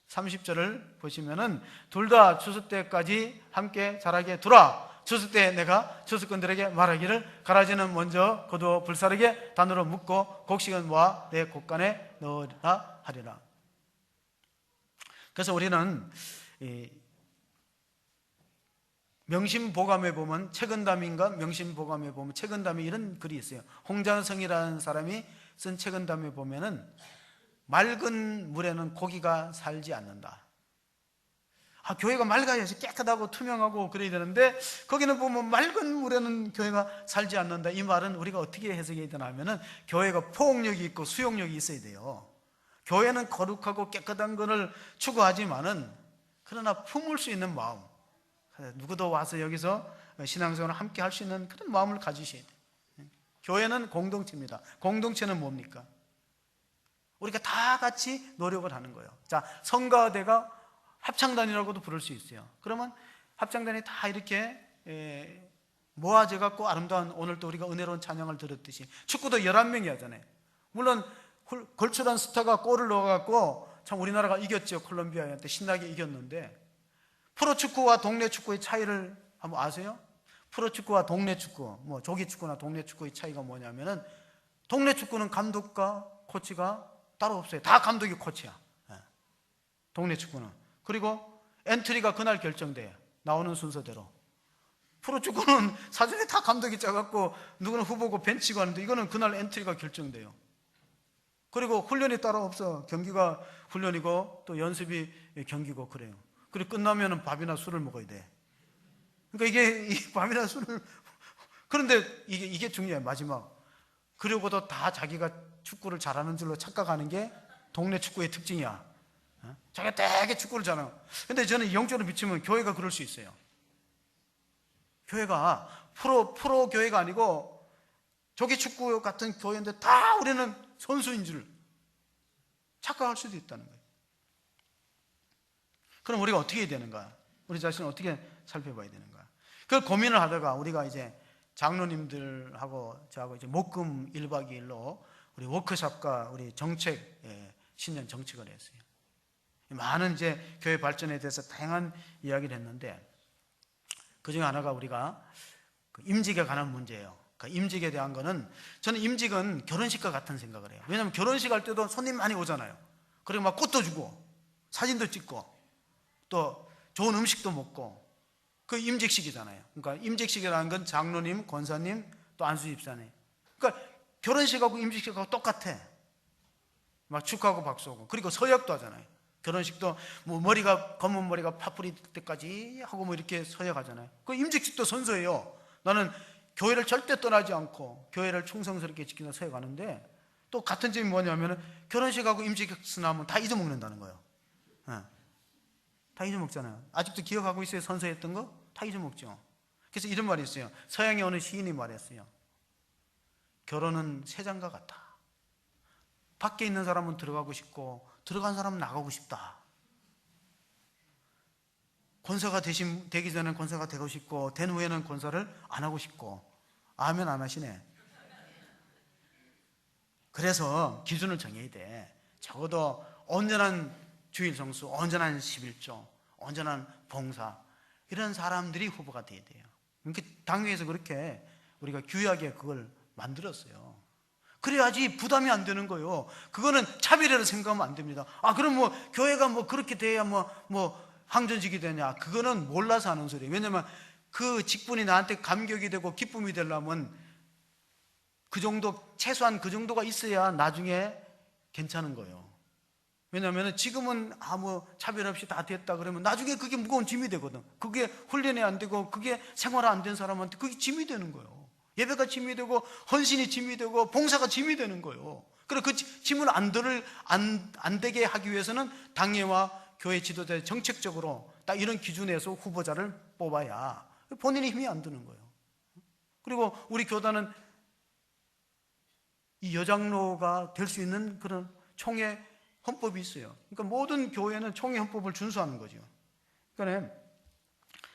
30절을 보시면은 둘 다 추수 때까지 함께 자라게 두라. 추수 때 내가 추수꾼들에게 말하기를 가라지는 먼저 거두어 불사르게 단으로 묶고 곡식은 모아 내 곡간에 넣으라 하리라. 그래서 우리는 명심보감에 보면 책은담인가 명심보감에 보면 책은담이 이런 글이 있어요. 홍장성이라는 사람이 쓴 책은담에 보면은 맑은 물에는 고기가 살지 않는다. 교회가 맑아야지 깨끗하고 투명하고 그래야 되는데 거기는 보면 맑은 물에는 교회가 살지 않는다. 이 말은 우리가 어떻게 해석해야 되나 하면은 교회가 포용력이 있고 수용력이 있어야 돼요. 교회는 거룩하고 깨끗한 것을 추구하지만은 그러나 품을 수 있는 마음, 누구도 와서 여기서 신앙생활을 함께 할 수 있는 그런 마음을 가지셔야 돼요. 교회는 공동체입니다. 공동체는 뭡니까? 우리가 다 같이 노력을 하는 거예요. 자, 성가대가 합창단이라고도 부를 수 있어요. 그러면 합창단이 다 이렇게 모아져 갖고 아름다운, 오늘 또 우리가 은혜로운 찬양을 들었듯이 축구도 11명이 하잖아요. 물론 걸출한 스타가 골을 넣어 갖고 참 우리나라가 이겼죠. 콜롬비아한테 신나게 이겼는데, 프로축구와 동네 축구의 차이를 한번 아세요? 프로축구와 동네 축구, 조기 축구나 동네 축구의 차이가 뭐냐면은 동네 축구는 감독과 코치가 따로 없어요. 다 감독이 코치야. 동네 축구는. 그리고 엔트리가 그날 결정돼요. 나오는 순서대로. 프로축구는 사전에 다 감독이 짜갖고 누구는 후보고 벤치고 하는데 이거는 그날 엔트리가 결정돼요. 그리고 훈련이 따로 없어. 경기가 훈련이고 또 연습이 경기고 그래요. 그리고 끝나면은 밥이나 술을 먹어야 돼. 그러니까 이게 밥이나 술을 그런데 이게 중요해요. 마지막. 그리고도 다 자기가 축구를 잘하는 줄로 착각하는 게 동네 축구의 특징이야. 자기가 되게 축구를 잘해요. 근데 저는 영적으로 비추면 교회가 그럴 수 있어요. 교회가 프로 교회가 아니고 조기 축구 같은 교회인데 다 우리는 선수인 줄 착각할 수도 있다는 거예요. 그럼 우리가 어떻게 해야 되는가? 우리 자신을 어떻게 살펴봐야 되는가? 그걸 고민을 하다가 우리가 이제 장로님들하고 저하고 이제 목금 1박 2일로 우리 워크숍과 우리 정책, 신년 정책을 했어요. 많은 이제 교회 발전에 대해서 다양한 이야기를 했는데 그 중에 하나가 우리가 그 임직에 관한 문제예요. 그 임직에 대한 거는 저는 임직은 결혼식과 같은 생각을 해요. 왜냐하면 결혼식 할 때도 손님 많이 오잖아요. 그리고 막 꽃도 주고 사진도 찍고 또 좋은 음식도 먹고 그 임직식이잖아요. 그러니까 임직식이라는 건 장로님, 권사님, 또 안수 집사님. 그러니까 결혼식하고 임직식하고 똑같아. 막 축하하고 박수하고. 그리고 서약도 하잖아요. 결혼식도 뭐 머리가 검은 머리가 파뿌리 때까지 하고 뭐 이렇게 서약하잖아요. 그 임직식도 선서예요. 나는 교회를 절대 떠나지 않고 교회를 충성스럽게 지키는 서약하는데 또 같은 점이 뭐냐면은 결혼식하고 임직식하면 다 잊어먹는다는 거예요. 다 잊어먹잖아요. 아직도 기억하고 있어요? 선서했던 거? 다 잊어먹죠. 그래서 이런 말이 있어요. 서양의 어느 시인이 말했어요. 결혼은 새장과 같다. 밖에 있는 사람은 들어가고 싶고 들어간 사람은 나가고 싶다. 권사가 되기 전에 권사가 되고 싶고 된 후에는 권사를 안 하고 싶고. 아멘 안 하시네. 그래서 기준을 정해야 돼. 적어도 온전한 주일 성수, 온전한 11조, 온전한 봉사, 이런 사람들이 후보가 돼야 돼요. 그러니까 당회에서 그렇게 우리가 규약에 그걸 만들었어요. 그래야지 부담이 안 되는 거예요. 그거는 차별이라고 생각하면 안 됩니다. 그럼 뭐 교회가 뭐 그렇게 돼야 뭐 항전직이 되냐? 그거는 몰라서 하는 소리예요. 왜냐면 그 직분이 나한테 감격이 되고 기쁨이 되려면 그 정도, 최소한 그 정도가 있어야 나중에 괜찮은 거예요. 왜냐하면 지금은 아무 차별 없이 다 됐다 그러면 나중에 그게 무거운 짐이 되거든. 그게 훈련이 안 되고 그게 생활화 안 된 사람한테 그게 짐이 되는 거예요. 예배가 짐이 되고 헌신이 짐이 되고 봉사가 짐이 되는 거예요. 그래 그 짐을 안 되게 하기 위해서는 당회와 교회 지도자 정책적으로 딱 이런 기준에서 후보자를 뽑아야 본인이 힘이 안 드는 거예요. 그리고 우리 교단은 이 여장로가 될 수 있는 그런 총회 헌법이 있어요. 그러니까 모든 교회는 총회 헌법을 준수하는 거죠. 그러니까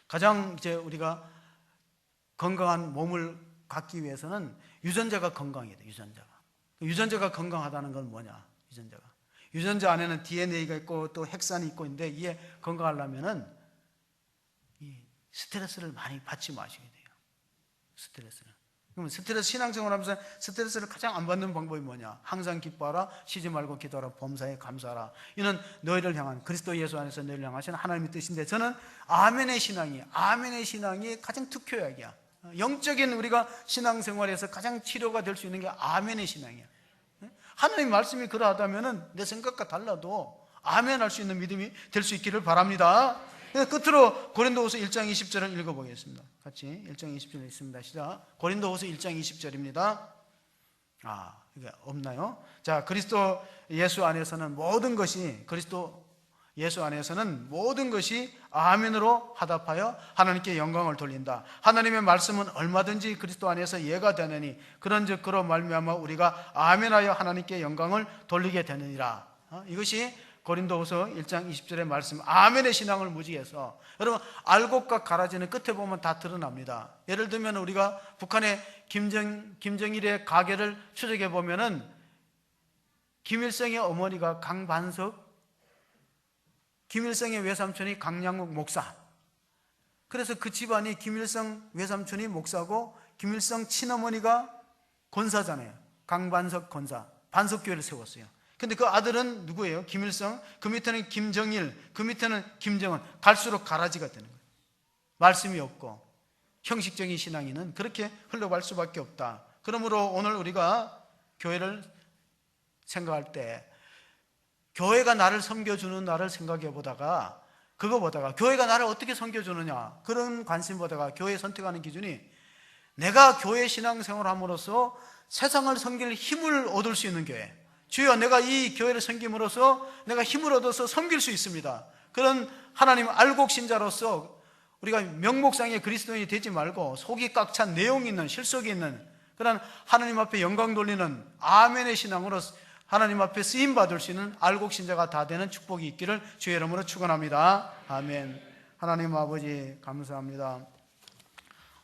가장 이제 우리가 건강한 몸을 갖기 위해서는 유전자가 건강해야 돼. 유전자가 건강하다는 건 뭐냐? 유전자 안에는 DNA가 있고 또 핵산이 있고 있는데 이게 건강하려면은 이 스트레스를 많이 받지 마셔야 돼요. 스트레스를. 그러면 신앙생활 하면서 스트레스를 가장 안 받는 방법이 뭐냐? 항상 기뻐하라, 쉬지 말고 기도하라, 범사에 감사하라. 이는 너희를 향한 그리스도 예수 안에서 너희를 향하신 하나님의 뜻인데 저는 아멘의 신앙이 가장 특효약이야. 영적인 우리가 신앙생활에서 가장 치료가 될 수 있는 게 아멘의 신앙이야. 하나님 말씀이 그러하다면 내 생각과 달라도 아멘 할 수 있는 믿음이 될 수 있기를 바랍니다. 끝으로 고린도후서 1장 20절을 읽어보겠습니다. 같이 1장 20절 있습니다. 시작. 고린도후서 1장 20절입니다. 이게 없나요? 자, 그리스도 예수 안에서는 모든 것이 아멘으로 화답하여 하나님께 영광을 돌린다. 하나님의 말씀은 얼마든지 그리스도 안에서 예가 되느니 그런즉 그로 말미암아 우리가 아멘하여 하나님께 영광을 돌리게 되느니라. 이것이 고린도후서 1장 20절의 말씀, 아멘의 신앙을 무지해서 여러분 알곡과 가라지는 끝에 보면 다 드러납니다. 예를 들면 우리가 북한의 김정일의 가계를 추적해 보면은 김일성의 어머니가 강반석, 김일성의 외삼촌이 강양욱 목사. 그래서 그 집안이 김일성 외삼촌이 목사고 김일성 친어머니가 권사잖아요. 강반석 권사, 반석교회를 세웠어요. 근데 그 아들은 누구예요? 김일성. 그 밑에는 김정일, 그 밑에는 김정은. 갈수록 가라지가 되는 거예요. 말씀이 없고 형식적인 신앙인은 그렇게 흘러갈 수밖에 없다. 그러므로 오늘 우리가 교회를 생각할 때 교회가 나를 섬겨주는 나를 생각해 보다가 교회가 나를 어떻게 섬겨주느냐 그런 관심보다가 교회 선택하는 기준이 내가 교회 신앙생활을 함으로써 세상을 섬길 힘을 얻을 수 있는 교회. 주여 내가 이 교회를 섬김으로써 내가 힘을 얻어서 섬길 수 있습니다. 그런 하나님 알곡 신자로서 우리가 명목상의 그리스도인이 되지 말고 속이 꽉 찬 내용이 있는 실속이 있는 그런 하나님 앞에 영광 돌리는 아멘의 신앙으로 하나님 앞에 쓰임 받을 수 있는 알곡 신자가 다 되는 축복이 있기를 주의 이름으로 축원합니다. 아멘. 하나님 아버지 감사합니다.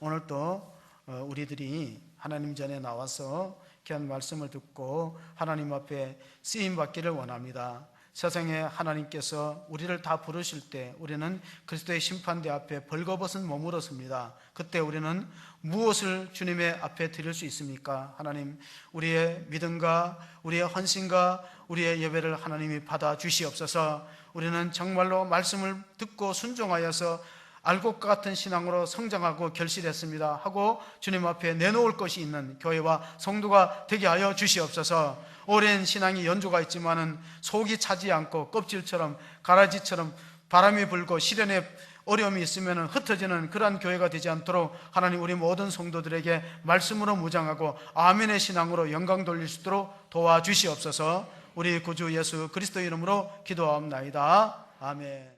오늘 또 우리들이 하나님 전에 나와서 귀한 말씀을 듣고 하나님 앞에 쓰임 받기를 원합니다. 세상에 하나님께서 우리를 다 부르실 때 우리는 그리스도의 심판대 앞에 벌거벗은 몸으로 섭니다. 그때 우리는 무엇을 주님의 앞에 드릴 수 있습니까? 하나님, 우리의 믿음과 우리의 헌신과 우리의 예배를 하나님이 받아 주시옵소서. 우리는 정말로 말씀을 듣고 순종하여서 알곡과 같은 신앙으로 성장하고 결실했습니다 하고 주님 앞에 내놓을 것이 있는 교회와 성도가 되게 하여 주시옵소서. 오랜 신앙이 연조가 있지만은 속이 차지 않고 껍질처럼 가라지처럼 바람이 불고 시련에 어려움이 있으면 흩어지는 그러한 교회가 되지 않도록 하나님 우리 모든 성도들에게 말씀으로 무장하고 아멘의 신앙으로 영광 돌릴 수 있도록 도와주시옵소서. 우리 구주 예수 그리스도 이름으로 기도하옵나이다. 아멘.